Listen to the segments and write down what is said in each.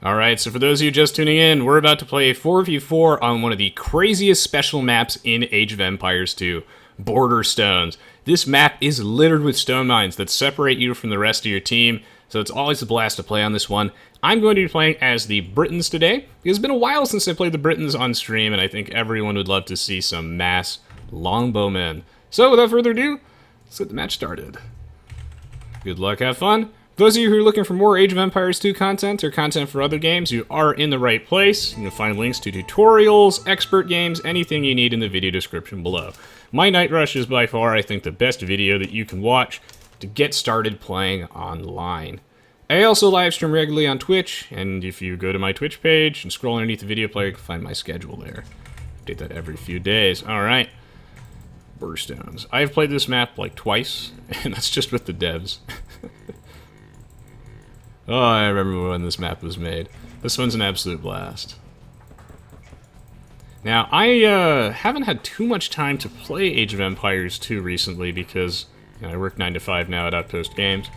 Alright, so for those of you just tuning in, we're about to play a 4v4 on one of the craziest special maps in Age of Empires 2, Border Stones. This map is littered with stone mines that separate you from the rest of your team, so it's always a blast to play on this one. I'm going to be playing as the Britons today. It's been a while since I played the Britons on stream, and I think everyone would love to see some mass Longbowmen. So without further ado, let's get the match started. Good luck, have fun. Those of you who are looking for more Age of Empires 2 content or content for other games, you are in the right place. You'll find links to tutorials, expert games, anything you need in the video description below. My Night Rush is by far, I think, the best video that you can watch to get started playing online. I also live stream regularly on Twitch, and if you go to my Twitch page and scroll underneath the video player, you can find my schedule there. Update that every few days. Alright. Border Stones. I've played this map like twice, and that's just with the devs. Oh, I remember when this map was made. This one's an absolute blast. Now, I haven't had too much time to play Age of Empires 2 recently because I work 9 to 5 now at Outpost Games,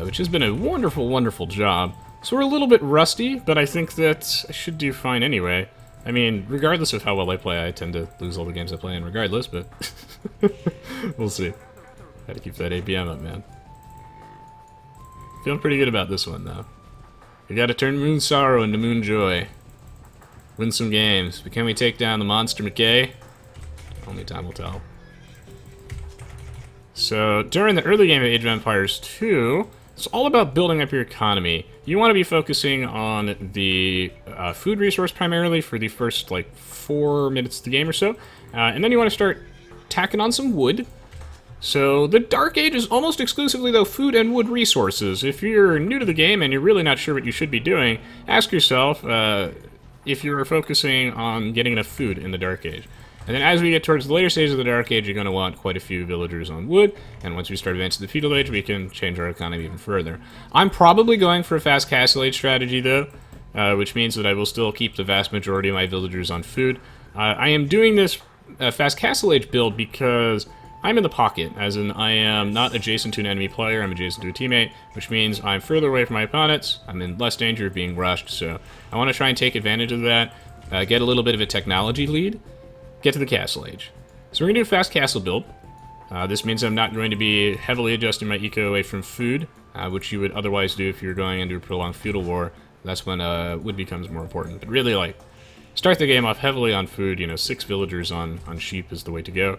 which has been a wonderful, wonderful job. So we're a little bit rusty, but I think that I should do fine anyway. I mean, regardless of how well I play, I tend to lose all the games I play in regardless, but we'll see. Gotta keep that APM up, man. Feeling pretty good about this one, though. We gotta turn Moon Sorrow into Moon Joy. Win some games. But can we take down the Monster McKay? Only time will tell. So, during the early game of Age of Empires 2, it's all about building up your economy. You want to be focusing on the food resource primarily for the first, 4 minutes of the game or so. And then you want to start tacking on some wood. So, the Dark Age is almost exclusively, though, food and wood resources. If you're new to the game and you're really not sure what you should be doing, ask yourself if you're focusing on getting enough food in the Dark Age. And then as we get towards the later stages of the Dark Age, you're going to want quite a few villagers on wood, and once we start advancing to the Feudal Age, we can change our economy even further. I'm probably going for a fast Castle Age strategy, though, which means that I will still keep the vast majority of my villagers on food. I am doing this fast Castle Age build because I'm in the pocket, as in I am not adjacent to an enemy player, I'm adjacent to a teammate, which means I'm further away from my opponents, I'm in less danger of being rushed, so I want to try and take advantage of that, get a little bit of a technology lead, get to the Castle Age. So we're going to do a fast castle build. This means I'm not going to be heavily adjusting my eco away from food, which you would otherwise do if you're going into a prolonged feudal war. That's when wood becomes more important. But really, start the game off heavily on food, 6 villagers on sheep is the way to go.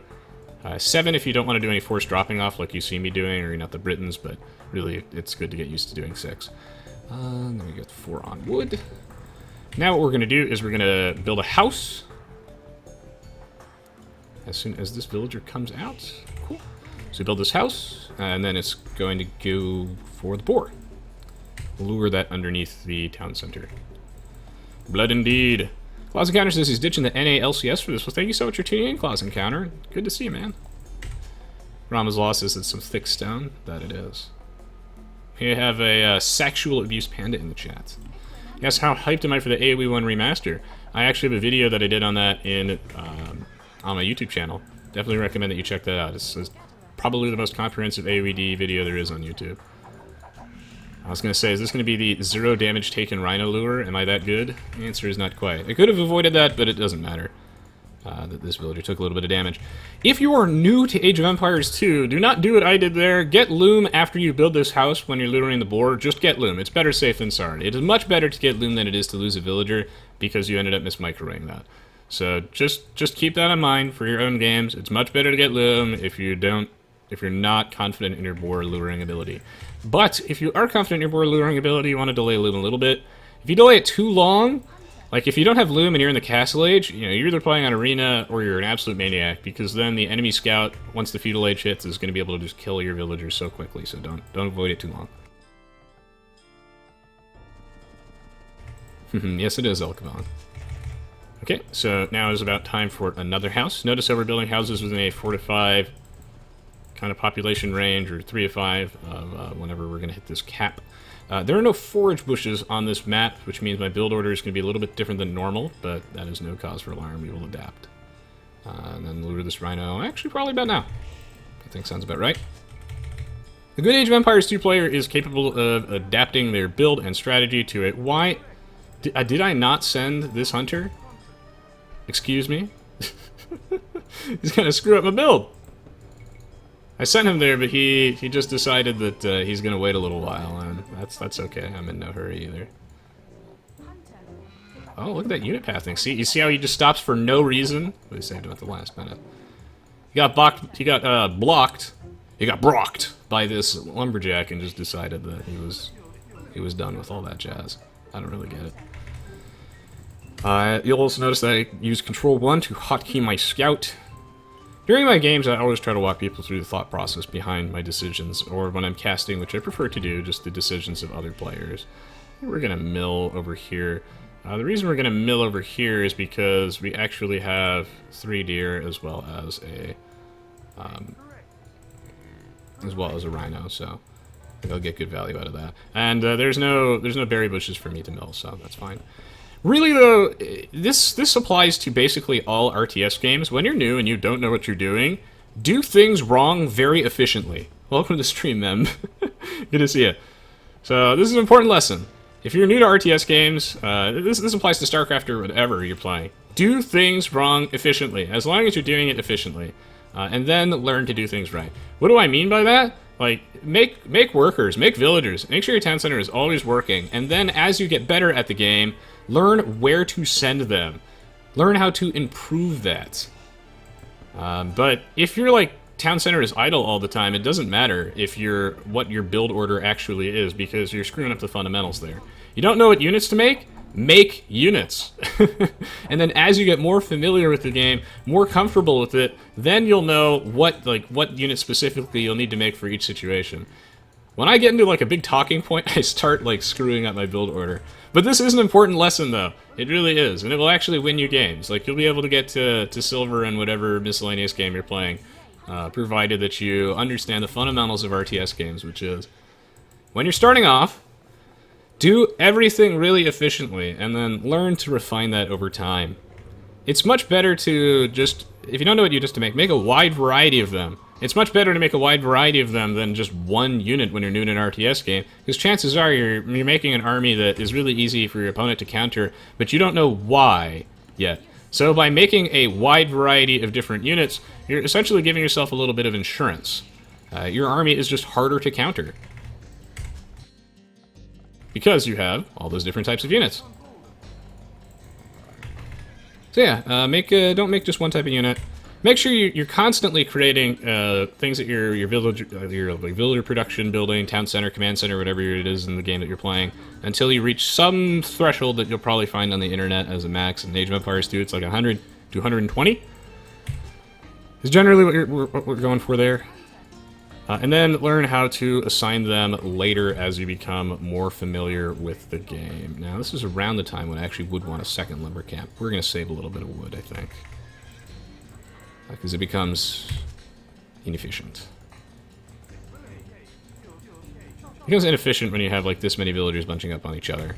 7 if you don't want to do any forced dropping off like you see me doing, or you're not the Britons, but really it's good to get used to doing 6. Then we get 4 on wood. Now what we're going to do is we're going to build a house. As soon as this villager comes out. Cool. So we build this house, and then it's going to go for the boar. Lure that underneath the town center. Blood indeed. Claws Encounter says he's ditching the NA LCS for this. Well, thank you so much for tuning in, Claws Encounter. Good to see you, man. Rama's Law says it's some thick stone. That it is. We have a sexual abuse panda in the chat. Yes, how hyped am I for the Aoe1 remaster? I actually have a video that I did on that on my YouTube channel. Definitely recommend that you check that out. It's probably the most comprehensive AoED video there is on YouTube. I was going to say, is this going to be the 0 damage taken Rhino lure? Am I that good? The answer is not quite. I could have avoided that, but it doesn't matter. That this villager took a little bit of damage. If you are new to Age of Empires 2, do not do what I did there. Get loom after you build this house when you're luring the boar. Just get loom. It's better safe than sorry. It is much better to get loom than it is to lose a villager because you ended up mismicroing that. So just keep that in mind for your own games. It's much better to get loom if you're not confident in your boar luring ability. But if you are confident in your boar luring ability, you want to delay loom a little bit. If you delay it too long, like if you don't have loom and you're in the Castle Age, you're either playing on Arena or you're an absolute maniac, because then the enemy scout, once the Feudal Age hits, is going to be able to just kill your villagers so quickly. So don't avoid it too long. Yes, it is, Elkavan. Okay, so now is about time for another house. Notice how we're building houses within a 4 to 5 kind of population range, or 3 to 5, whenever we're going to hit this cap. There are no forage bushes on this map, which means my build order is going to be a little bit different than normal, but that is no cause for alarm. We will adapt. And then lure this rhino, actually probably about now. I think sounds about right. A good Age of Empires 2 player is capable of adapting their build and strategy to it. Why did I not send this hunter? Excuse me? He's gonna screw up my build. I sent him there, but he just decided that he's gonna wait a little while, and that's okay. I'm in no hurry either. Oh, look at that unit pathing. See, you see how he just stops for no reason? But he saved him at the last minute. He got blocked. He got blocked. He got brocked by this lumberjack, and just decided that he was done with all that jazz. I don't really get it. You'll also notice that I use Control 1 to hotkey my scout. During my games, I always try to walk people through the thought process behind my decisions, or when I'm casting, which I prefer to do, just the decisions of other players. We're gonna mill over here. The reason we're gonna mill over here is because we actually have 3 deer as well as a rhino, so I think I'll get good value out of that. And there's no berry bushes for me to mill, so that's fine. Really, though, this applies to basically all RTS games. When you're new and you don't know what you're doing, do things wrong very efficiently. Welcome to the stream, Mem. Good to see you. So, this is an important lesson. If you're new to RTS games, this applies to StarCraft or whatever you're playing. Do things wrong efficiently, as long as you're doing it efficiently. And then learn to do things right. What do I mean by that? Like, make workers, make villagers, make sure your town center is always working, and then as you get better at the game, learn where to send them. Learn how to improve that. But if your town center is idle all the time, it doesn't matter if what your build order actually is, because you're screwing up the fundamentals there. You don't know what units to make? Make units. And then as you get more familiar with the game, more comfortable with it, then you'll know what unit specifically you'll need to make for each situation. When I get into a big talking point, I start screwing up my build order. But this is an important lesson though. It really is, and it will actually win you games. You'll be able to get to silver in whatever miscellaneous game you're playing, provided that you understand the fundamentals of RTS games, which is when you're starting off, do everything really efficiently, and then learn to refine that over time. It's much better to just, if you don't know what units to make a wide variety of them. It's much better to make a wide variety of them than just one unit when you're new in an RTS game, because chances are you're making an army that is really easy for your opponent to counter, but you don't know why yet. So by making a wide variety of different units, you're essentially giving yourself a little bit of insurance. Your army is just harder to counter, because you have all those different types of units. So yeah, don't make just one type of unit. Make sure you're constantly creating things that your villager production building, town center, command center, whatever it is in the game that you're playing, until you reach some threshold that you'll probably find on the internet as a max. In Age of Empires 2, it's 100 to 120. Is generally what we're going for there. And then learn how to assign them later as you become more familiar with the game. Now, this is around the time when I actually would want a second lumber camp. We're going to save a little bit of wood, I think, because it becomes inefficient. It becomes inefficient when you have this many villagers bunching up on each other.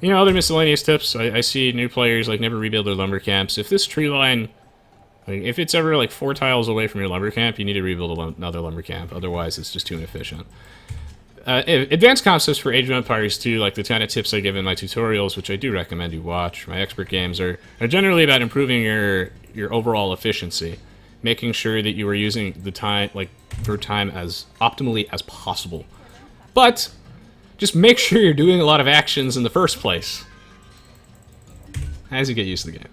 You know, other miscellaneous tips. I see new players never rebuild their lumber camps. If this tree line, if it's ever 4 tiles away from your lumber camp, you need to rebuild another lumber camp. Otherwise, it's just too inefficient. Advanced concepts for Age of Empires 2, the kind of tips I give in my tutorials, which I do recommend you watch. My expert games are generally about improving your overall efficiency, making sure that you are using the time, your time as optimally as possible. But just make sure you're doing a lot of actions in the first place as you get used to the game.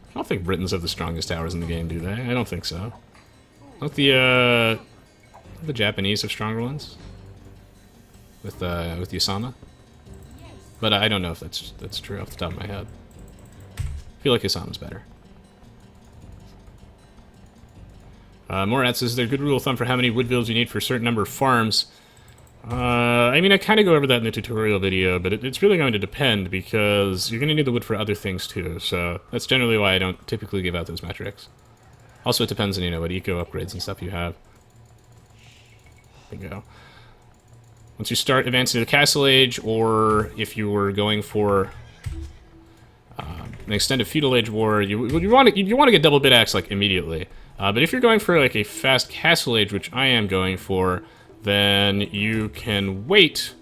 I don't think Britons have the strongest towers in the game, do they? I don't think so. Don't the Japanese have stronger ones? With Yasama? But I don't know if that's true off the top of my head. I feel like Yasama's better. Morat says, there's a good rule of thumb for how many wood builds you need for a certain number of farms. I mean, I kind of go over that in the tutorial video, but it's really going to depend, because you're going to need the wood for other things too, so that's generally why I don't typically give out those metrics. Also, it depends on, what eco upgrades and stuff you have. There you go. Once you start advancing to the Castle Age, or if you were going for an extended feudal age war, you want to get double bit axe like immediately. But if you're going for like a fast castle age, which I am going for, then you can wait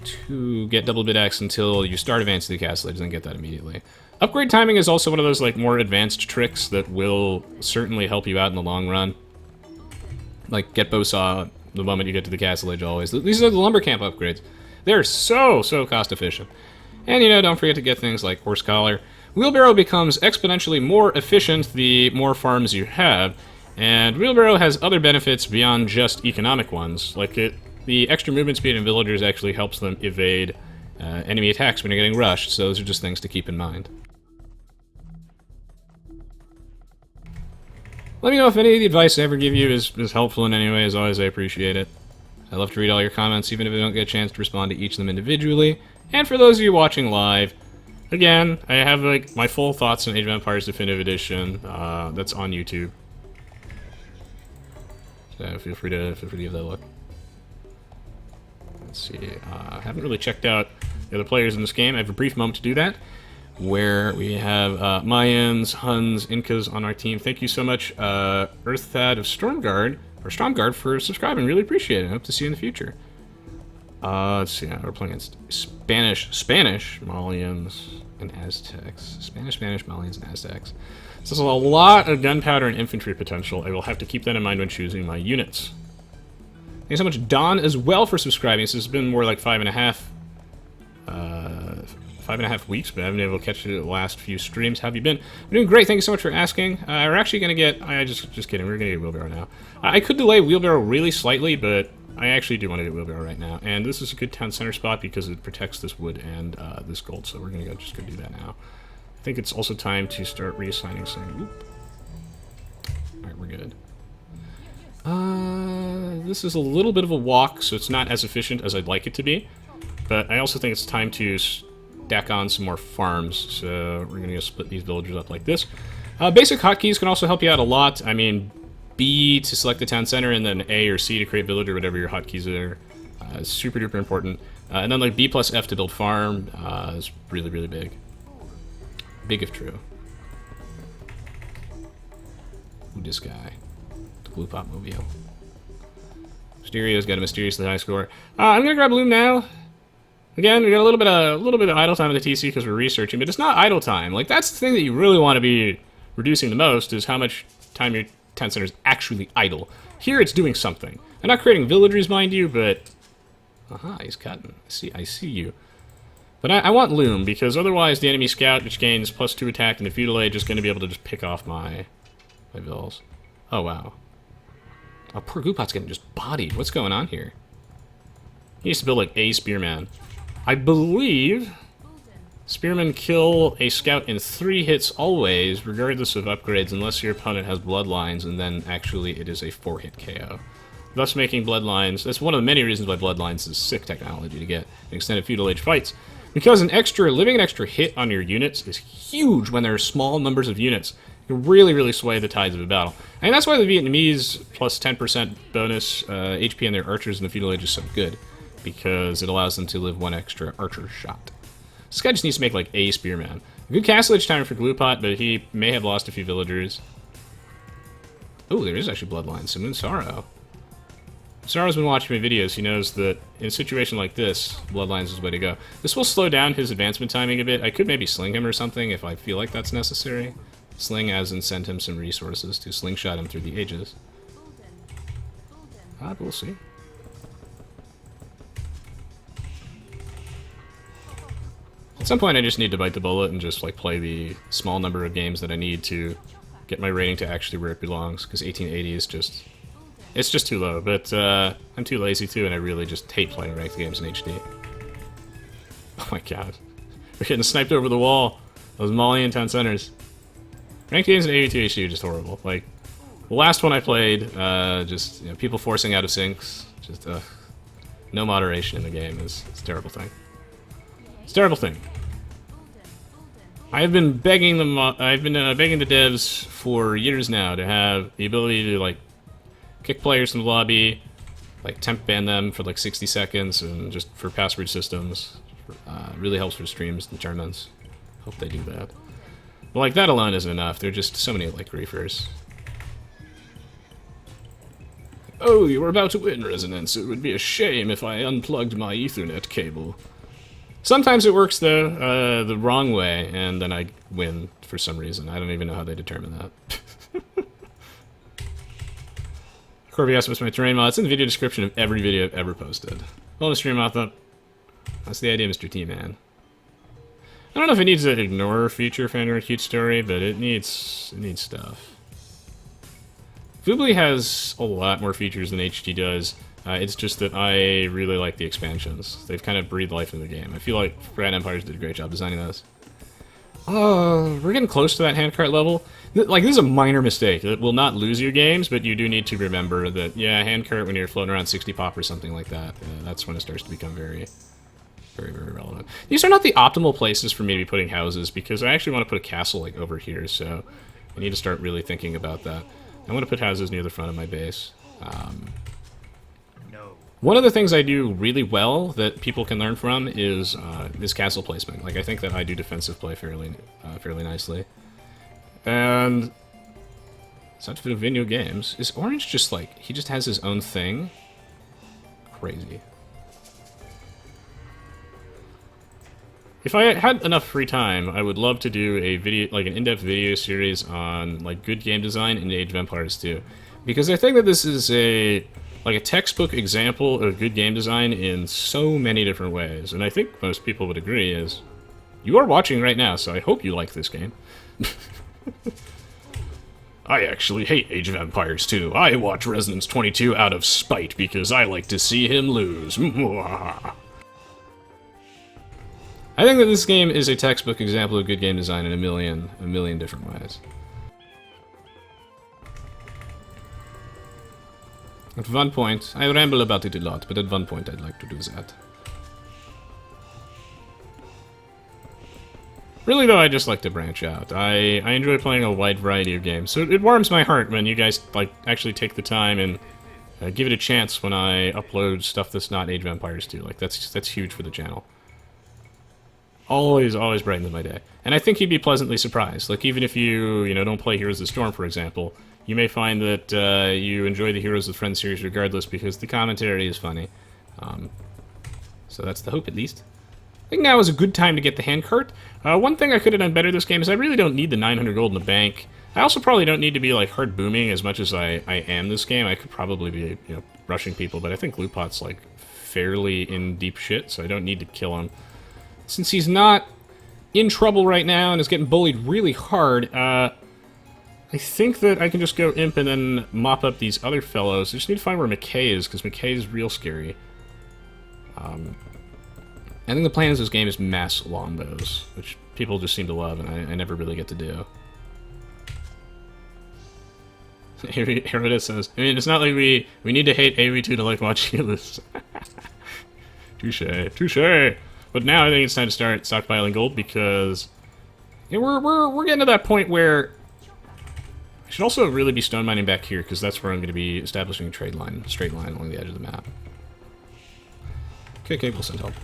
to get double bit axe until you start advancing the castle age and then get that immediately. Upgrade timing is also one of those like more advanced tricks that will certainly help you out in the long run. Like get bow saw the moment you get to the castle age always. These are the lumber camp upgrades. They're so cost efficient. And you know, don't forget to get things like horse collar. Wheelbarrow becomes exponentially more efficient the more farms you have, and wheelbarrow has other benefits beyond just economic ones. Like the extra movement speed in villagers actually helps them evade enemy attacks when you're getting rushed, so those are just things to keep in mind. Let me know if any of the advice I ever give you is helpful in any way. As always, I appreciate it. I love to read all your comments, even if I don't get a chance to respond to each of them individually. And for those of you watching live, again, I have like my full thoughts on Age of Empires Definitive Edition. That's on YouTube. So feel free to give that a look. Let's see. I haven't really checked out the other players in this game. I have a brief moment to do that, where we have Mayans, Huns, Incas on our team. Thank you so much, Earththad of Stormguard, for subscribing. Really appreciate it. I hope to see you in the future. Let's see. We're playing against Spanish, Malians, and Aztecs. Spanish, Malians, and Aztecs. So there's a lot of gunpowder and infantry potential. I will have to keep that in mind when choosing my units. Thanks so much, Don, as well, for subscribing. This has been more like 5.5 weeks, but I haven't been able to catch the last few streams. How have you been? I'm doing great. Thank you so much for asking. We're actually going to get... just kidding. We're going to get wheelbarrow now. I could delay wheelbarrow really slightly, but I actually do want to get wheelbarrow right now. And this is a good town center spot because it protects this wood and this gold, so we're going to just go do that now. I think it's also time to start reassigning some... Alright, we're good. This is a little bit of a walk, so it's not as efficient as I'd like it to be. But I also think it's time to stack on some more farms, so we're going to split these villagers up like this. Basic hotkeys can also help you out a lot. I mean, B to select the town center, and then A or C to create village, or whatever your hotkeys are. Super duper important. And then like B plus F to build farm is really, really big. Big if true. Ooh, this guy. The Blue Pop Mobile. Mysterio's got a mysteriously high score. I'm gonna grab Loom now. Again, we got a little bit of idle time in the TC because we're researching, but it's not idle time. Like, that's the thing that you really want to be reducing the most, is how much time your town center is actually idle. Here, it's doing something. I'm not creating villagers, mind you, but... Aha, he's cutting. I see you. But I want Loom, because otherwise the enemy scout, which gains +2 attack in the feudal age, is going to be able to just pick off my vills. Oh, wow. Oh, poor Goopot's getting just bodied. What's going on here? He needs to build, like, a spearman. I believe spearmen kill a scout in 3 hits always, regardless of upgrades, unless your opponent has bloodlines, and then actually it is a 4-hit KO. Thus making bloodlines... That's one of the many reasons why bloodlines is sick technology to get in extended feudal age fights. Because living an extra hit on your units is huge when there are small numbers of units. You can really, really sway the tides of a battle. And that's why the Vietnamese plus 10% bonus HP on their archers in the feudal age is so good. Because it allows them to live 1 extra archer shot. This guy just needs to make, like, a spearman. A good castle age timer for Gloopot, but he may have lost a few villagers. Oh, there is actually bloodlines. So Moon Sorrow. Sorrow's been watching my videos. He knows that in a situation like this, bloodlines is the way to go. This will slow down his advancement timing a bit. I could maybe sling him or something if I feel like that's necessary. Sling as in send him some resources to slingshot him through the ages. But we'll see. At some point I just need to bite the bullet and just like play the small number of games that I need to get my rating to actually where it belongs, because 1880 is just... It's just too low, but I'm too lazy too, and I really just hate playing ranked games in HD. Oh my god. We're getting sniped over the wall. Those Malian town centers. Ranked games in Aoe2 HD are just horrible. Like, the last one I played, just, you know, people forcing out of syncs. Just, no moderation in the game is a terrible thing. It's a terrible thing. I've been begging them. Begging the devs for years now to have the ability to like kick players from the lobby, like temp ban them for like 60 seconds, and just for password systems. Really helps for streams and tournaments. Hope they do that. But, like, that alone isn't enough. There are just so many, like, griefers. Oh, you were about to win, Resonance. It would be a shame if I unplugged my Ethernet cable. Sometimes it works, though, the wrong way, and then I win for some reason. I don't even know how they determine that. Corby asked what's my terrain mod. It's in the video description of every video I've ever posted. Well, stream off up. That's the idea, Mr. T-Man. I don't know if it needs an ignore feature for Android Cute Story, but it needs stuff. Foobly has a lot more features than HT does. It's just that I really like the expansions. They've kind of breathed life into the game. I feel like Grand Empires did a great job designing those. We're getting close to that handcart level. Like, this is a minor mistake. It will not lose your games, but you do need to remember that, yeah, handcart when you're floating around 60 pop or something like that, that's when it starts to become very, very, very relevant. These are not the optimal places for me to be putting houses, because I actually want to put a castle, like, over here, so I need to start really thinking about that. I want to put houses near the front of my base. One of the things I do really well that people can learn from is castle placement. Like, I think that I do defensive play fairly nicely. And it's not for video games. Is Orange just like, he just has his own thing? Crazy. If I had enough free time, I would love to do a video, like an in-depth video series on like good game design in Age of Empires 2. Because I think that this is a textbook example of good game design in so many different ways. And I think most people would agree is, you are watching right now, so I hope you like this game. I actually hate Age of Empires 2. I watch Resonance 22 out of spite because I like to see him lose. I think that this game is a textbook example of good game design in a million different ways. At one point, I ramble about it a lot, but at one point I'd like to do that. Really though, I just like to branch out. I enjoy playing a wide variety of games, so it warms my heart when you guys like actually take the time and give it a chance when I upload stuff that's not Age of Empires 2. Like, that's huge for the channel. Always brightens my day. And I think you'd be pleasantly surprised. Like, even if you don't play Heroes of the Storm, for example, you may find that you enjoy the Heroes with Friends series regardless because the commentary is funny. So that's the hope, at least. I think now is a good time to get the handcart. One thing I could have done better this game is I really don't need the 900 gold in the bank. I also probably don't need to be like hard booming as much as I am this game. I could probably be rushing people, but I think Lupot's like fairly in deep shit, so I don't need to kill him. Since he's not in trouble right now and is getting bullied really hard, I think that I can just go imp and then mop up these other fellows. I just need to find where McKay is, because McKay is real scary. I think the plan of this game is mass longbows, which people just seem to love, and I never really get to do. Herodis says, I mean, it's not like we need to hate Aoe2 to like watch you lose. Touche. But now I think it's time to start stockpiling gold, because we're getting to that point where I should also really be stone mining back here, because that's where I'm going to be establishing a straight line along the edge of the map. Okay, we'll send help.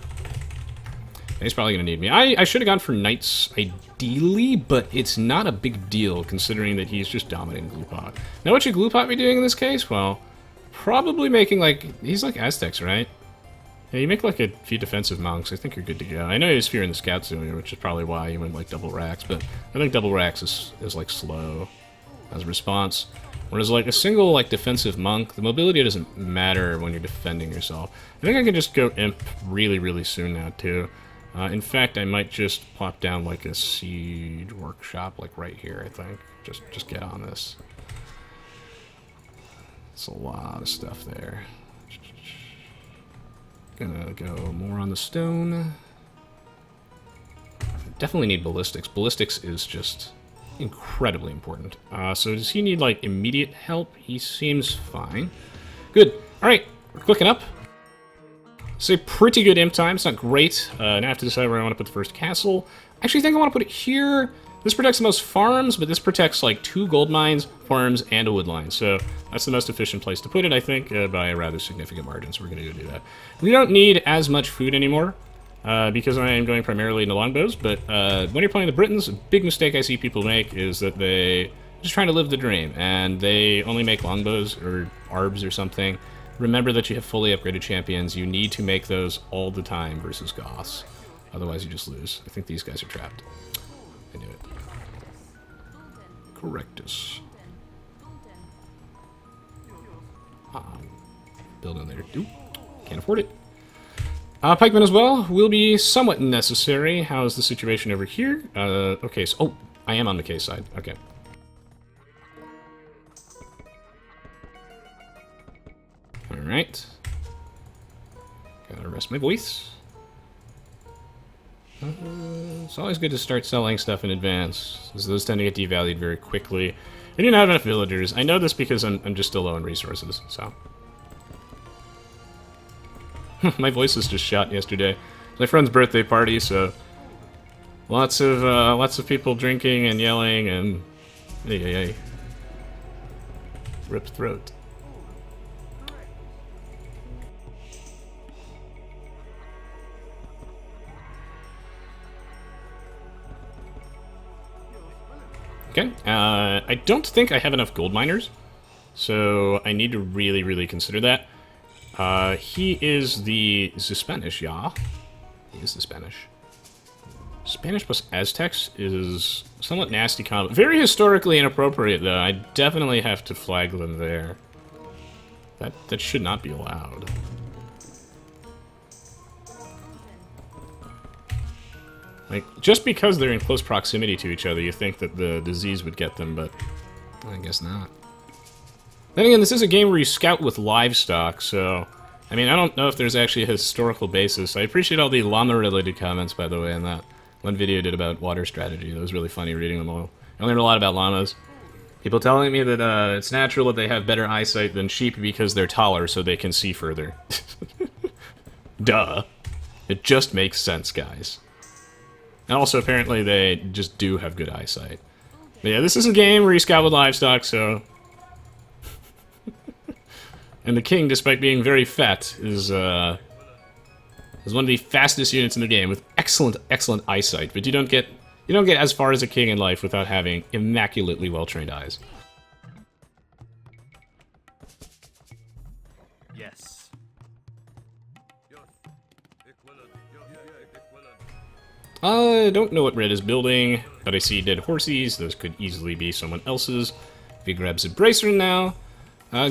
He's probably going to need me. I should have gone for knights, ideally, but it's not a big deal, considering that he's just dominating Glupot. Now, what should Glupot be doing in this case? Well, probably making, like, he's like Aztecs, right? Yeah, you make, like, a few defensive monks. I think you're good to go. I know he was fearing the scouts earlier, which is probably why he went, like, double racks, but I think double racks is like, slow as a response. Whereas, like, a single, like, defensive monk, the mobility doesn't matter when you're defending yourself. I think I can just go imp really, really soon now, too. In fact, I might just plop down, like, a siege workshop, like, right here, I think. Just get on this. It's a lot of stuff there. Gonna go more on the stone. Definitely need ballistics. Ballistics is just incredibly important. So does he need, like, immediate help? He seems fine. Good. Alright, we're clicking up. It's a pretty good imp time. It's not great. Now I have to decide where I want to put the first castle. I actually think I want to put it here. This protects the most farms, but this protects like 2 gold mines, farms, and a wood line. So that's the most efficient place to put it, I think, by a rather significant margin. So we're going to go do that. We don't need as much food anymore. because I am going primarily into longbows, but when you're playing the Britons, a big mistake I see people make is that they just trying to live the dream, and they only make longbows or arbs or something. Remember that you have fully upgraded champions. You need to make those all the time versus Goths. Otherwise you just lose. I think these guys are trapped. I knew it. Correctus. Build in there. Oop. Can't afford it. Pikemen as well will be somewhat necessary. How's the situation over here? Okay, so... Oh, I am on the K side. Okay. Alright. Gotta rest my voice. It's always good to start selling stuff in advance, as those tend to get devalued very quickly. I didn't have enough villagers. I know this because I'm just still low on resources, so... My voice was just shot yesterday. It was my friend's birthday party, so... Lots of people drinking and yelling and... Hey. Ripped throat. Okay, I don't think I have enough gold miners, so I need to really, really consider that. He is the Spanish, yeah. He is the Spanish. Spanish plus Aztecs is somewhat nasty combo. Very historically inappropriate, though. I definitely have to flag them there. That should not be allowed. Like, just because they're in close proximity to each other, you think that the disease would get them, but I guess not. Then again, this is a game where you scout with livestock, so... I mean, I don't know if there's actually a historical basis. I appreciate all the llama-related comments, by the way, in that one video I did about water strategy. It was really funny reading them all. I learned a lot about llamas. People telling me that it's natural that they have better eyesight than sheep because they're taller, so they can see further. Duh. It just makes sense, guys. And also, apparently, they just do have good eyesight. But yeah, this is a game where you scout with livestock, so... And the king, despite being very fat, is one of the fastest units in the game with excellent, excellent eyesight. But you don't get as far as a king in life without having immaculately well-trained eyes. Yes. I don't know what Red is building, but I see dead horses. Those could easily be someone else's. If he grabs a bracer now.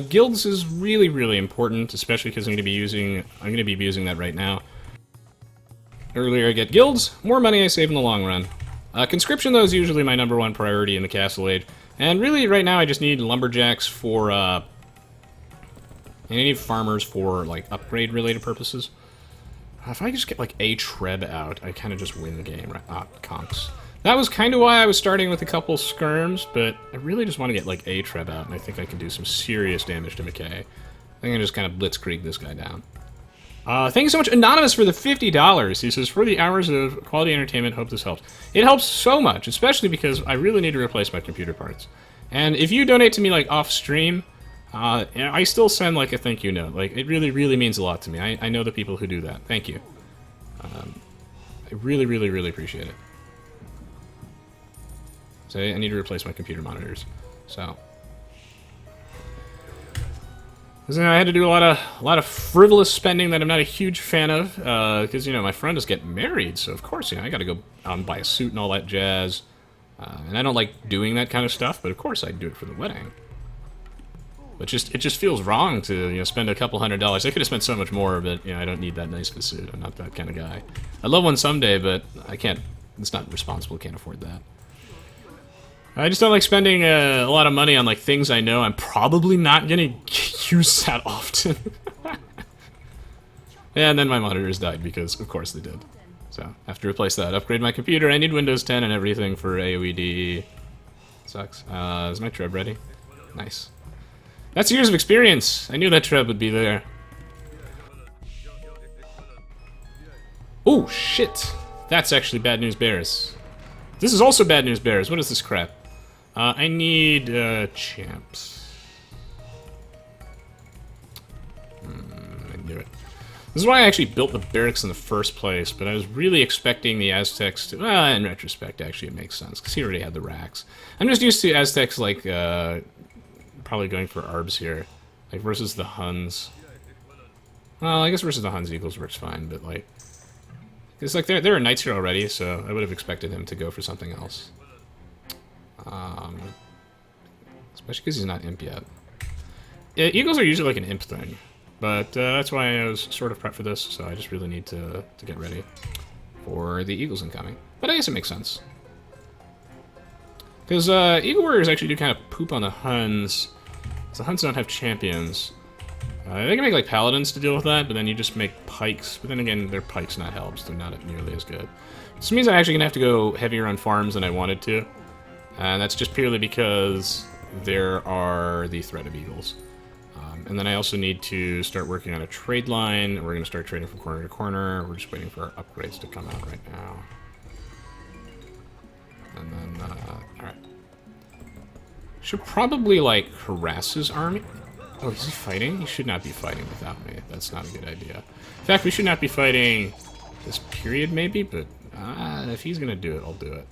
Guilds is really, really important, especially because I'm going to be using that right now. Earlier I get guilds, more money I save in the long run. Conscription, though, is usually my #1 priority in the Castle Age. And really, right now, I just need lumberjacks for, and I need farmers for, like, upgrade-related purposes. If I just get, like, a Treb out, I kind of just win the game, right? Ah, conks. That was kind of why I was starting with a couple skirms, but I really just want to get, like, a Treb out, and I think I can do some serious damage to McKay. I think I just kind of blitzkrieg this guy down. Thank you so much, Anonymous, for the $50. He says, for the hours of quality entertainment, hope this helps. It helps so much, especially because I really need to replace my computer parts. And if you donate to me, like, off-stream, I still send, like, a thank you note. Like, it really, really means a lot to me. I know the people who do that. Thank you. I really, really, really appreciate it. So I need to replace my computer monitors. So... because, you know, I had to do a lot of frivolous spending that I'm not a huge fan of, because, you know, my friend is getting married, so of course, you know, I gotta go out and buy a suit and all that jazz. And I don't like doing that kind of stuff, but of course I'd do it for the wedding. But it just feels wrong to, you know, spend a couple $100s. I could have spent so much more, but, you know, I don't need that nice of a suit. I'm not that kind of guy. I'd love one someday, but I can't, it's not responsible, can't afford that. I just don't like spending a lot of money on, like, things I know I'm probably not gonna use that often. And then my monitors died because, of course, they did. So, I have to replace that. Upgrade my computer. I need Windows 10 and everything for AoE. Sucks. Is my Treb ready? Nice. That's years of experience. I knew that Treb would be there. Oh, shit. That's actually bad news bears. This is also bad news bears. What is this crap? I need, champs. I knew it. This is why I actually built the barracks in the first place, but I was really expecting the Aztecs to... Well, in retrospect, actually, it makes sense, because he already had the racks. I'm just used to Aztecs, like, probably going for arbs here. Like, versus the Huns. Well, I guess versus the Huns, Eagles works fine, but, like... It's like, there are knights here already, so I would have expected him to go for something else. Especially because he's not imp yet. Yeah, Eagles are usually like an imp thing. But that's why I was sort of prepped for this, so I just really need to get ready for the Eagles incoming. But I guess it makes sense. Because Eagle Warriors actually do kind of poop on the Huns. Because the Huns don't have champions. They can make like paladins to deal with that, but then you just make pikes. But then again, their pikes not helps. They're not nearly as good. This means I'm actually going to have to go heavier on farms than I wanted to. And that's just purely because there are the threat of Eagles. And then I also need to start working on a trade line. We're going to start trading from corner to corner. We're just waiting for our upgrades to come out right now. And then, alright. Should probably, like, harass his army. Oh, is he fighting? He should not be fighting without me. That's not a good idea. In fact, we should not be fighting this period, maybe, but if he's going to do it, I'll do it.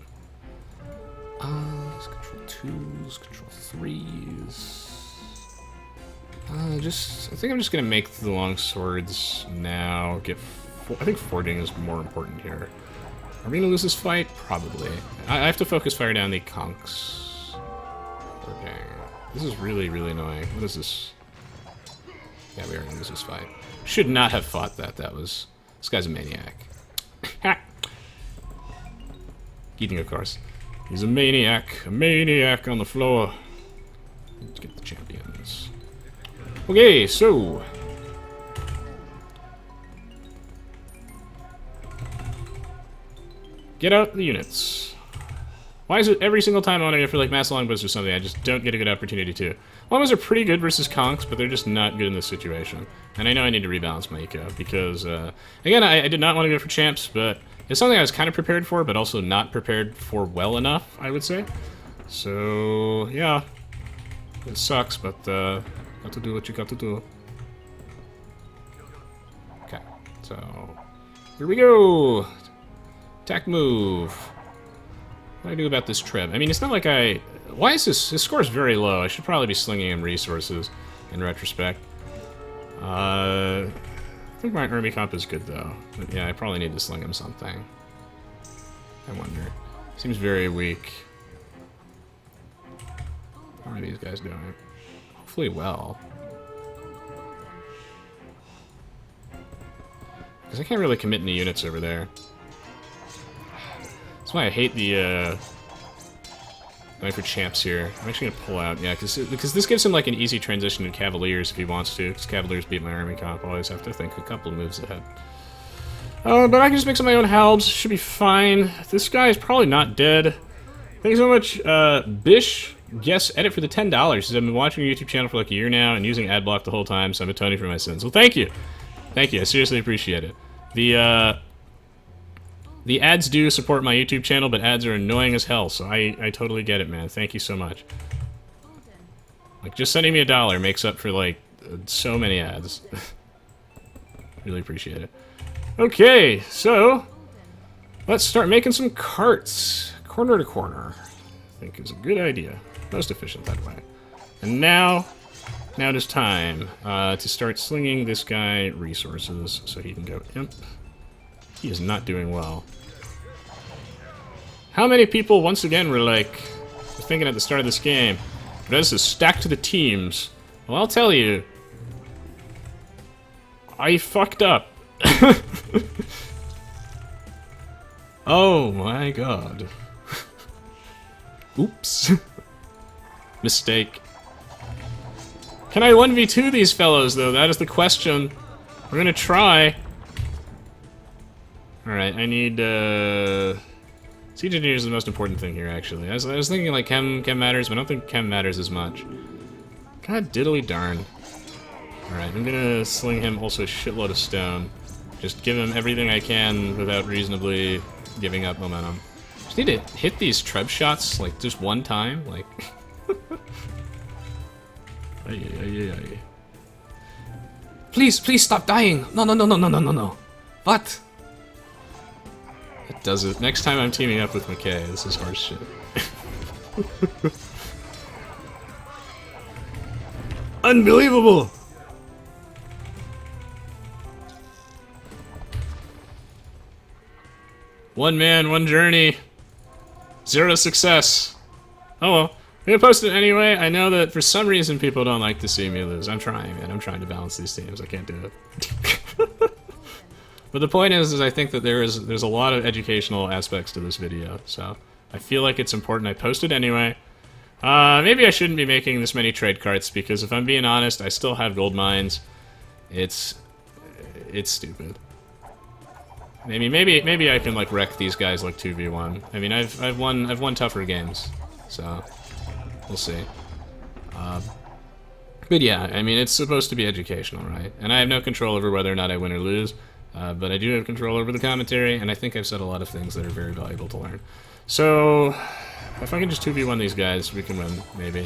Control 2s, control 3s. I think I'm just gonna make the long swords now. I think fording is more important here. Are we gonna lose this fight? Probably. I have to focus fire down the conks. Fording. This is really, really annoying. What is this? Yeah, we are gonna lose this fight. Should not have fought that. This guy's a maniac. Ha! Eating, of course. He's a maniac on the floor. Let's get the champions. Okay, so... Get out the units. Why is it every single time I want to go for like mass longbows or something, I just don't get a good opportunity to? Longbows are pretty good versus conks, but they're just not good in this situation. And I know I need to rebalance my eco, because, again, I did not want to go for champs, but it's something I was kind of prepared for, but also not prepared for well enough, I would say. So, yeah. It sucks, but, got to do what you got to do. Okay, so here we go. Attack move. What do I do about this trip? I mean, it's not like why is his score is very low. I should probably be slinging him resources in retrospect. I think my army comp is good though. But yeah, I probably need to sling him something. I wonder. Seems very weak. How are these guys doing? Hopefully well. Because I can't really commit any units over there. That's why I hate the going for champs here. I'm actually going to pull out, yeah, because this gives him like an easy transition to Cavaliers if he wants to, because Cavaliers beat my army comp. I always have to think a couple of moves ahead. But I can just make some of my own halbs. Should be fine. This guy is probably not dead. Thank you so much, Bish. Yes, edit for the $10. I've been watching your YouTube channel for like a year now and using ad block the whole time, so I'm atoning for my sins. Well, thank you. Thank you. I seriously appreciate it. The ads do support my YouTube channel, but ads are annoying as hell, so I totally get it, man. Thank you so much. Like, just sending me $1 makes up for, like, so many ads. Really appreciate it. Okay, so let's start making some carts. Corner to corner, I think is a good idea. Most efficient that way. And now it is time to start slinging this guy resources so he can go imp. He is not doing well. How many people, once again, were like, thinking at the start of this game, this is stacked to the teams. Well, I'll tell you, I fucked up. Oh my god. Oops. Mistake. Can I 1v2 these fellows, though? That is the question. We're gonna try. Alright, I need, Siege Engineer is the most important thing here, actually. I was thinking, like, chem matters, but I don't think chem matters as much. God diddly darn. Alright, I'm gonna sling him also a shitload of stone. Just give him everything I can without reasonably giving up momentum. Just need to hit these treb shots, like, just one time, like... Please, please stop dying. No, no, no, no, no, no, no, no. What? It does it. Next time I'm teaming up with McKay, this is horse shit. Unbelievable! One man, one journey. 0 success. Oh well. I'm gonna post it anyway. I know that for some reason people don't like to see me lose. I'm trying, man. I'm trying to balance these teams. I can't do it. But the point is I think that there's a lot of educational aspects to this video. So I feel like it's important I post it anyway. Maybe I shouldn't be making this many trade carts because if I'm being honest, I still have gold mines. It's stupid. Maybe I can like wreck these guys like 2v1. I mean, I've won tougher games, so we'll see. But yeah, I mean, it's supposed to be educational, right? And I have no control over whether or not I win or lose, but I do have control over the commentary, and I think I've said a lot of things that are very valuable to learn. So if I can just 2v1 these guys, we can win, maybe.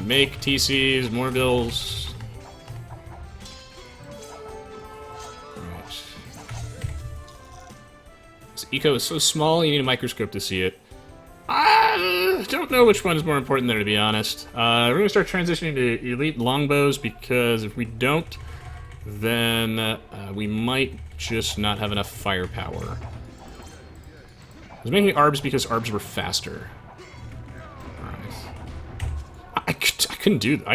Make TCs, more bills. Eco is so small, you need a microscope to see it. I don't know which one is more important there, to be honest. We're going to start transitioning to elite longbows, because if we don't, then we might just not have enough firepower. I was making arbs because arbs were faster. Alright. I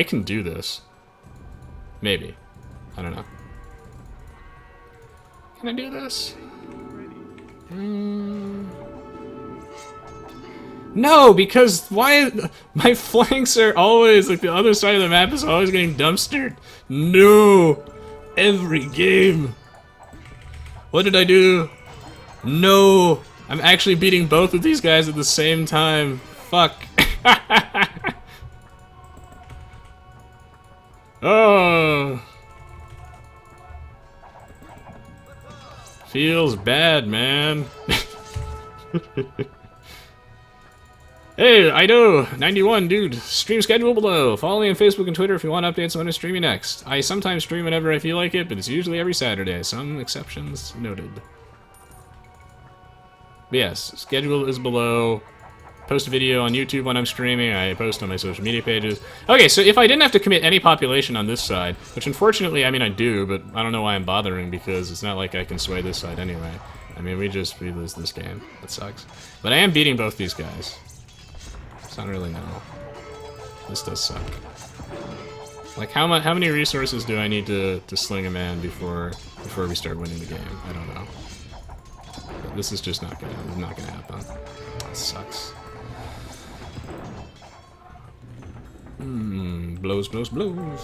can do this. Maybe. I don't know. Can I do this? No, because why? My flanks are always, like, the other side of the map is always getting dumpstered. No! Every game. What did I do? No! I'm actually beating both of these guys at the same time. Fuck. Oh. Feels bad, man. Hey, Aoe2, 91, dude. Stream schedule below. Follow me on Facebook and Twitter if you want updates on when I'm streaming next. I sometimes stream whenever I feel like it, but it's usually every Saturday. Some exceptions noted. But yes, schedule is below. Post a video on YouTube when I'm streaming. I post on my social media pages. Okay, so if I didn't have to commit any population on this side, which unfortunately, I mean, I do, but I don't know why I'm bothering, because it's not like I can sway this side anyway. I mean, we lose this game. That sucks. But I am beating both these guys. So I don't really know. This does suck. Like, how many resources do I need to sling a man before we start winning the game? I don't know. But this is just not gonna happen. That sucks. Blows, blows, blows.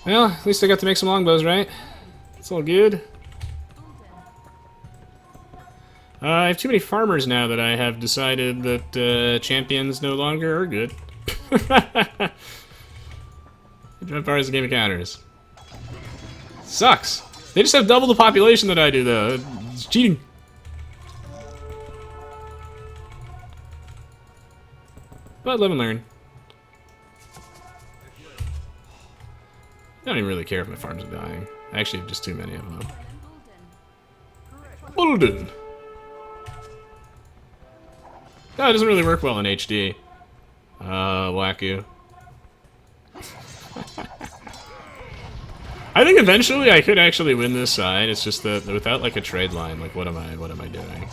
Well, at least I got to make some longbows, right? It's all good. I have too many farmers now that I have decided that champions no longer are good. Empire is a game of counters. Sucks. They just have double the population that I do, though. It's cheating. But live and learn. I don't even really care if my farms are dying. I actually have just too many of them. Bolden. No, it doesn't really work well in HD. Wacku. I think eventually I could actually win this side. It's just that without like a trade line, like what am I doing?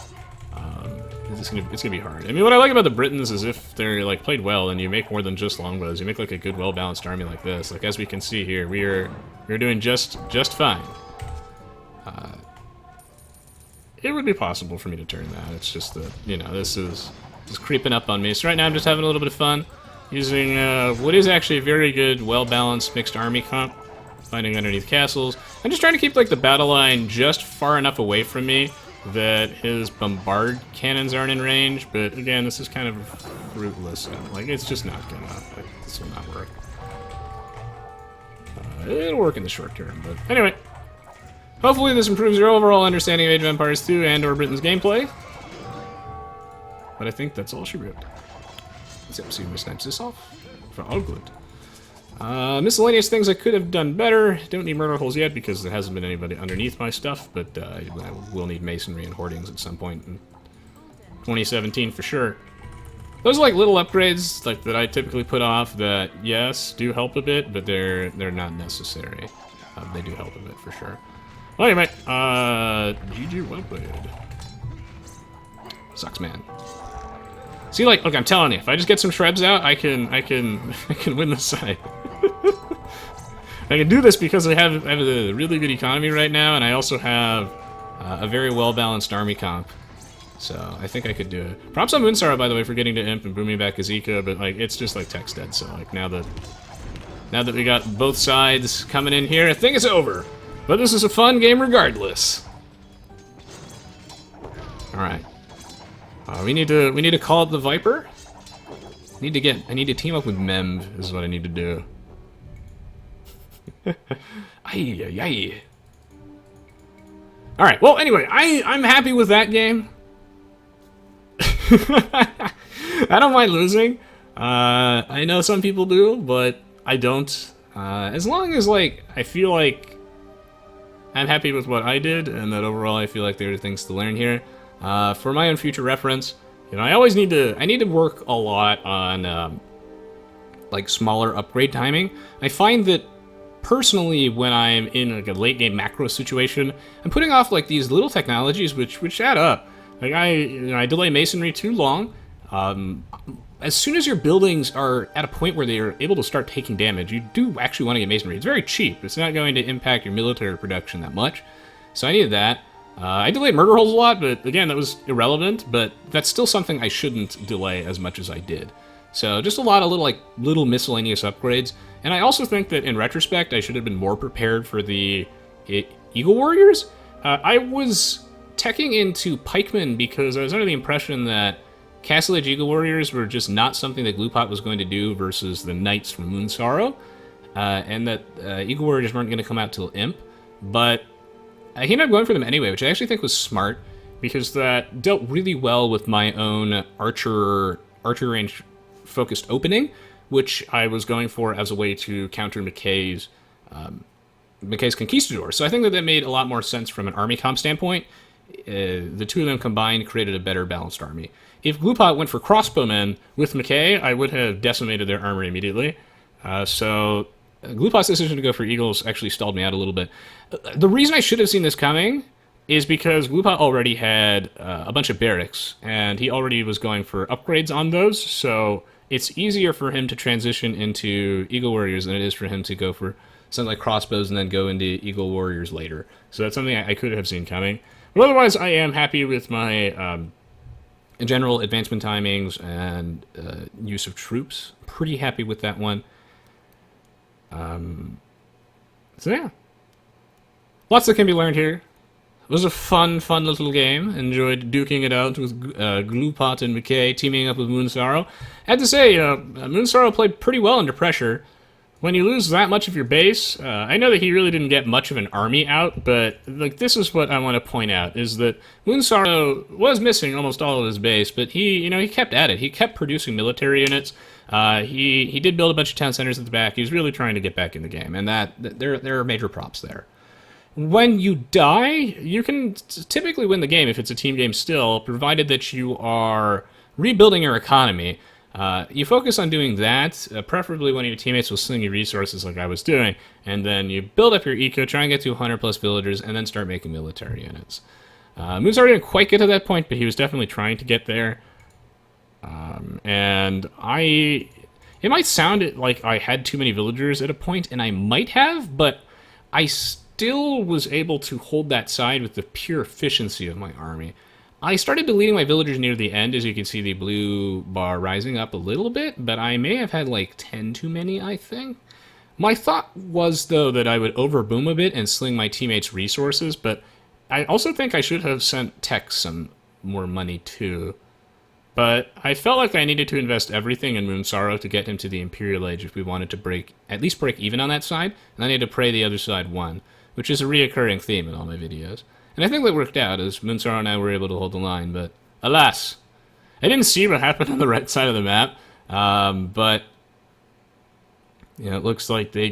It's gonna be hard. I mean, what I like about the Britons is if they're like played well and you make more than just longbows, you make like a good, well-balanced army like this. Like as we can see here, we're doing just fine. It would be possible for me to turn that. It's just that, you know, this is creeping up on me. So right now I'm just having a little bit of fun using what is actually a very good, well-balanced mixed army comp. Finding underneath castles. I'm just trying to keep like the battle line just far enough away from me that his bombard cannons aren't in range, but again, this is kind of fruitless. Like, it's just not gonna, like, this will not work. it'll work in the short term. But anyway, hopefully this improves your overall understanding of Age of Empires 2 and/or Britain's gameplay. But I think that's all she wrote. Let's see if we snipes this off. All good. Miscellaneous things I could have done better. Don't need murder holes yet because there hasn't been anybody underneath my stuff, but I will need masonry and hoardings at some point in 2017 for sure. Those are like little upgrades like that I typically put off that, yes, do help a bit, but they're not necessary. They do help a bit for sure. Well, anyway, GG, well played. Sucks, man. See, like, look, I'm telling you, if I just get some shreds out, I can win this side. I can do this because I have a really good economy right now, and I also have a very well-balanced army comp. So I think I could do it. Props on Moonsara, by the way, for getting to Imp and booming back Azeka, but like it's just like text dead. So like now that we got both sides coming in here, I think it's over. But this is a fun game regardless. All right. We need to call up the Viper. I need to team up with Memv is what I need to do. Ay, ay, ay. All right. Well, anyway, I'm happy with that game. I don't mind losing. I know some people do, but I don't. As long as like I feel like I'm happy with what I did, and that overall I feel like there are things to learn here. For my own future reference, you know, I need to work a lot on like smaller upgrade timing. I find that personally when I'm in like a late game macro situation, I'm putting off like these little technologies which add up. Like I delay masonry too long. As soon as your buildings are at a point where they are able to start taking damage, you do actually want to get masonry. It's very cheap. It's not going to impact your military production that much. So I needed that. I delayed murder holes a lot, but again, that was irrelevant, but that's still something I shouldn't delay as much as I did. So just a lot of little miscellaneous upgrades. And I also think that in retrospect, I should have been more prepared for the Eagle Warriors. I was teching into pikemen because I was under the impression that Castle Age Eagle Warriors were just not something that Gluepot was going to do versus the Knights from Moonsorrow, and that Eagle Warriors weren't going to come out till Imp, but I ended up going for them anyway, which I actually think was smart, because that dealt really well with my own archer range focused opening, which I was going for as a way to counter McKay's Conquistador. So I think that made a lot more sense from an army comp standpoint. The two of them combined created a better balanced army. If Gluepot went for crossbowmen with McKay, I would have decimated their armor immediately. So Glupot's decision to go for Eagles actually stalled me out a little bit. The reason I should have seen this coming is because Glupot already had a bunch of barracks, and he already was going for upgrades on those, so it's easier for him to transition into Eagle Warriors than it is for him to go for something like crossbows and then go into Eagle Warriors later. So that's something I could have seen coming. But otherwise, I am happy with my general advancement timings and use of troops. Pretty happy with that one. So yeah. Lots that can be learned here. It was a fun little game. Enjoyed duking it out with Gluepot and McKay teaming up with Moonsorrow. I have to say, you know, Moonsorrow played pretty well under pressure. When you lose that much of your base, I know that he really didn't get much of an army out, but like this is what I want to point out, is that Moonsorrow was missing almost all of his base, but he kept at it. He kept producing military units. He did build a bunch of town centers at the back. He was really trying to get back in the game, and there are major props there. When you die, you can typically win the game if it's a team game still, provided that you are rebuilding your economy. You focus on doing that, preferably when your teammates will sling you resources like I was doing, and then you build up your eco, try and get to 100 plus villagers, and then start making military units. Moonsorrow didn't quite get to that point, but he was definitely trying to get there. And it might sound like I had too many villagers at a point, and I might have, but I still was able to hold that side with the pure efficiency of my army. I started deleting my villagers near the end, as you can see the blue bar rising up a little bit, but I may have had like 10 too many, I think. My thought was, though, that I would overboom a bit and sling my teammates resources, but I also think I should have sent Tech some more money, too. But I felt like I needed to invest everything in Moon Sorrow to get him to the Imperial Age if we wanted to at least break even on that side, and I needed to pray the other side won, which is a reoccurring theme in all my videos. And I think that worked out, as Moon Sorrow and I were able to hold the line, but alas, I didn't see what happened on the right side of the map, but it looks like they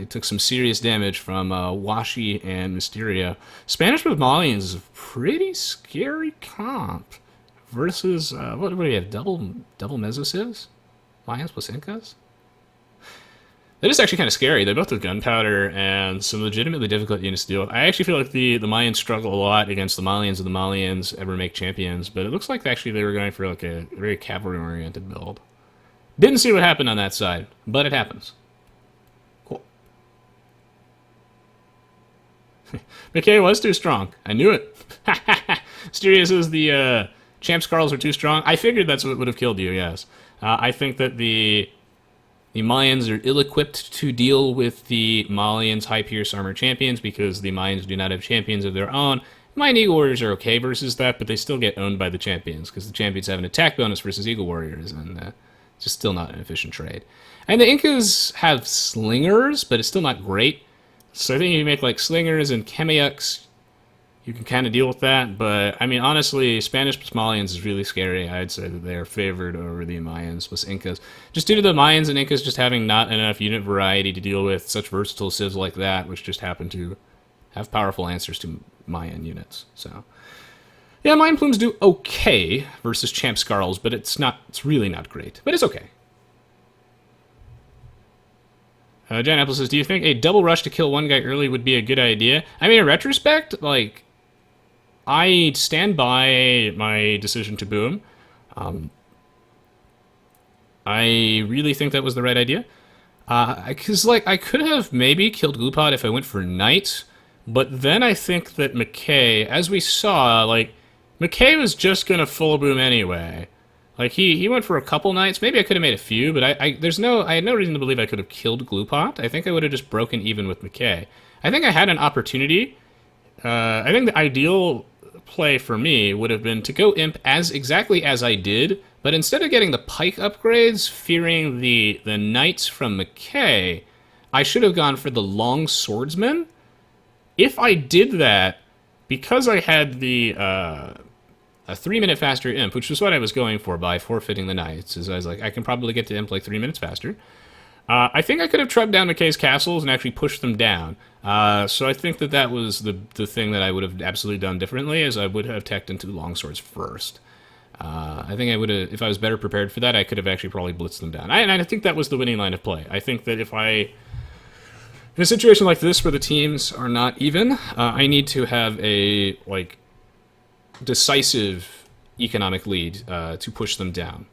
took some serious damage from Washi and Mysterio. Spanish with Malians is a pretty scary comp. Versus, what do we have? Double Mesosivs? Mayans plus Incas? That is actually kind of scary. They both have gunpowder and some legitimately difficult units to deal with. I actually feel like the Mayans struggle a lot against the Malians, and the Malians ever make champions, but it looks like actually they were going for like a very cavalry-oriented build. Didn't see what happened on that side, but it happens. Cool. McKay was too strong. I knew it. Mysterio says the Champ Scarls are too strong. I figured that's what would have killed you, yes. I think that the Mayans are ill-equipped to deal with the Malians' high-pierce armor champions because the Mayans do not have champions of their own. Mayan Eagle Warriors are okay versus that, but they still get owned by the champions because the champions have an attack bonus versus Eagle Warriors, and it's just still not an efficient trade. And the Incas have slingers, but it's still not great. So I think if you make like slingers and Chemiux, you can kind of deal with that, but I mean, honestly, Spanish plus Malians is really scary. I'd say that they are favored over the Mayans plus Incas, just due to the Mayans and Incas just having not enough unit variety to deal with such versatile civs like that, which just happen to have powerful answers to Mayan units. So, yeah, Mayan Plumes do okay versus Champ Scarls, but it's really not great, but it's okay. Jan Apple says, do you think a double rush to kill one guy early would be a good idea? I mean, in retrospect, like, I stand by my decision to boom. I really think that was the right idea. Because, like, I could have maybe killed Glupod if I went for Knight, but then I think that McKay, as we saw, like, McKay was just going to full boom anyway. Like, he went for a couple Knights. Maybe I could have made a few, but I had no reason to believe I could have killed Glupot. I think I would have just broken even with McKay. I think I had an opportunity. I think the ideal play for me would have been to go Imp exactly as I did, but instead of getting the Pike upgrades, fearing the Knights from McKay, I should have gone for the Long Swordsman. If I did that, because I had the a 3-minute faster Imp, which was what I was going for by forfeiting the Knights, is I was like, I can probably get to Imp like 3 minutes faster. I think I could have trucked down McKay's castles and actually pushed them down. So I think that was the thing that I would have absolutely done differently, is I would have teched into longswords first. I think I would have, if I was better prepared for that, I could have actually probably blitzed them down. And I think that was the winning line of play. I think that in a situation like this where the teams are not even, I need to have a, like, decisive economic lead to push them down.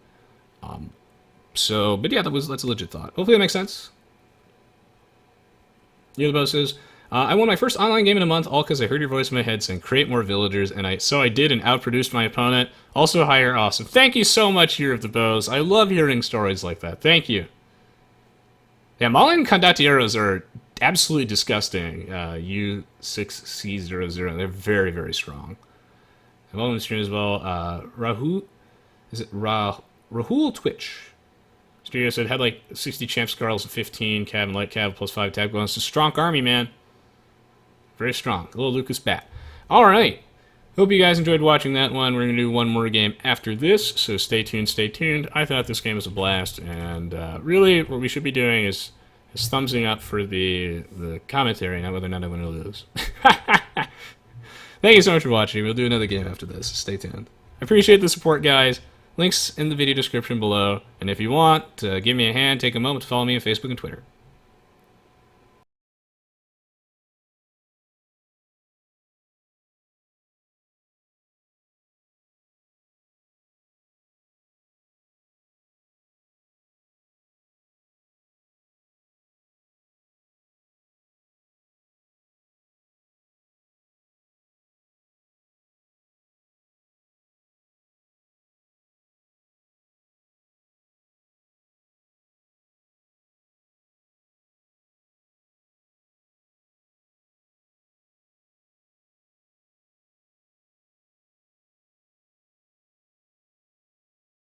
But yeah, that's a legit thought. Hopefully that makes sense. The other boss says, I won my first online game in a month, all because I heard your voice in my head saying create more villagers, and so I did and outproduced my opponent. Also higher awesome. Thank you so much, Year of the Bows. I love hearing stories like that. Thank you. Yeah, Malian Condotieros are absolutely disgusting. U6C00. They're very, very strong. I'm on the stream as well. Rahul Twitch. Studio said had like 60 Champ Scarls and 15 Cav and Light Cav plus 5 tag bonus. It's a strong army, man. Very strong. A little Lucas Bat. Alright. Hope you guys enjoyed watching that one. We're going to do one more game after this, so stay tuned, stay tuned. I thought this game was a blast, and really what we should be doing is thumbsing up for the commentary, not whether or not I want to lose. Thank you so much for watching. We'll do another game after this. Stay tuned. I appreciate the support, guys. Links in the video description below. And if you want to give me a hand, take a moment to follow me on Facebook and Twitter.